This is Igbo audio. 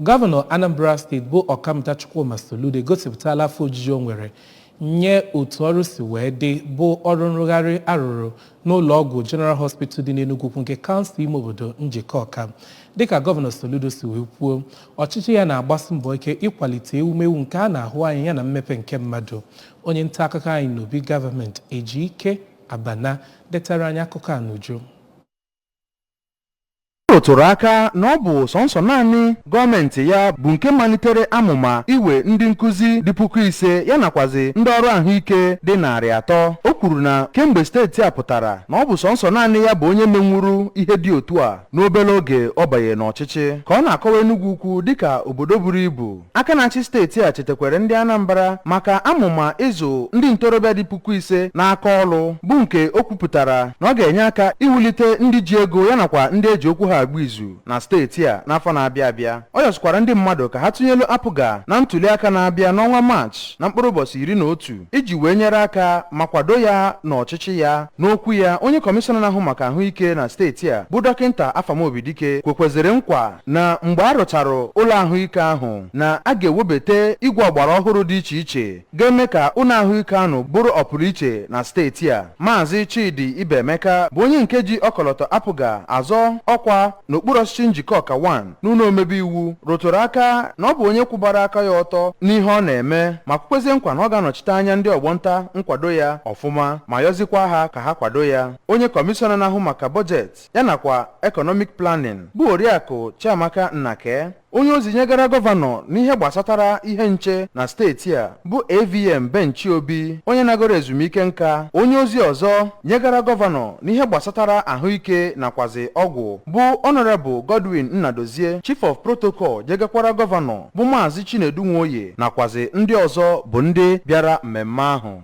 Gọvanọ Anambra State bụ Ọkammụta Chukwuma Soludo gosipụtala afọ ojuju o nwere nye otu ọrụ si wee dị bụ ọrụ nrụgharị arụrụ n'ụlọ ọgwụ General Hospital dị n'Enugwu-Ukwu nke kansụl ime obodo Njikọ Ọka. Dịka Gọvanọ Soludo si wee kwuo, ọchịchị ya na-agbasi mbọ ike ịkwalite ewumewu nke a na-ahụ anya ya na mmepe nke mmadụ. Onye nta akụkọ anyị n'obi gọọmenti Ejego Abana detara anyị akụkọ a n'uju. O tụrụ aka na ọ bụ sọnsọ naanị gọọmenti ya bụ nke malitere amụma iwe ndị nkuzi dị 5,000 ya nakwazi ndị ọrụ ahụike dị 300. O kwuru na kemgbe steeti a pụtara na ọ bụ sọnsọ naanị ya bụ onye menwuru ihe dị otu a n'obere oge ọ banye n'ọchịchị, ka ọ na-akọwa Enugwu-Ukwu dịka obodo buru ibu. Aka na-achị steeti a chetakwara ndị Anambra maka amụma ịzụ ndị ntorobịa dị 5,000 n'aka ọrụ, bụ nke o kwupụtara na ọ ga-enye aka iwulite ndị ji ego ya nakwa ndị eji okwu ha agba izu na steeti a n'afọ na-abịa abịa. Ọ yọsịkwara ndị mmadụ ka ha tụnyelu apụga na ntuli aka na-abịa n'ọnwa Maachị na mkpụrụ ụbọchị 11 iji wee nyere aka ma kwado ya n'ọchịchị ya. N'okwu ya, onye kọmishọna na-ahụ maka ahụike na steeti a bụ dọkịnta Afamobidike kwekweziri nkwa na mgbe a rụchara ụlọ ahụike ahụ na a ga-ewebata igwe ọgbara ọhụrụ dị iche iche ga-eme ka ụlọ ahụike ahụ bụrụ ọpụrụ iche na steeti a. Maazị Chidi Ibemeka bụ onye nke ji ọkọlọtọ apụga azọ ọkwa n'okpuru ọchịchị Njikọ Ọka 1 n'ụlọ omebe iwu rụtụrụ aka na ọ bụ onye kwụbara aka ya ọtọ n'ihe ọ na-eme ma kwekwezie nkwa na ọ ga-anọchite anya ndị ọgbọnta nkwado ya ọfụma ma yọzikwa ha ka ha kwado ya. Onye kọmishọna na-ahụ maka bọjetị ya nakwa economic planning bụ Oriakụ Chiamaka Nnake, onye ozi nyegara gọvanọ n'ihe gbasatara ihe nche na steeti a bụ AVM Benchi Obi, onye nagoro ezumike nka. Onye ozi ọzọ nyegara gọvanọ n'ihe gbasatara ahụike nakwazi ọgwụ bụ Honorable Godwin Nnadozie, Chief of Protocol, jegakwara gọvanọ bụ Maazị Chinedu Nwoye nakwazi ndị ọzọ bụ ndị bịara mmemme ahụ.